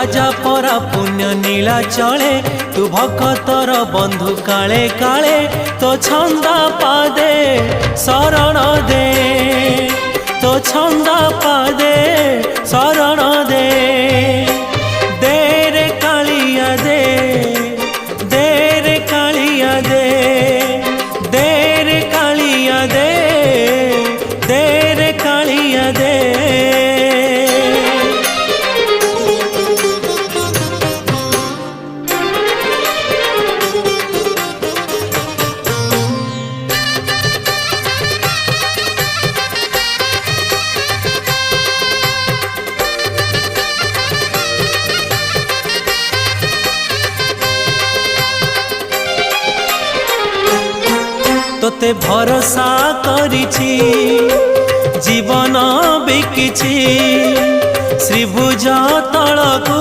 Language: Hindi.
राजा परा पुण्य नीला चले तू भक्तर बंधु काले काले तो छंदा पादे शरण दे तो छंदा पादे शरण दे दे रे कालिया दे रे कालिया दे रे कालिया दे रे कालिया दे। तोते भरोसा करिछि जीवन बिकिछि श्रीभुज तलकु।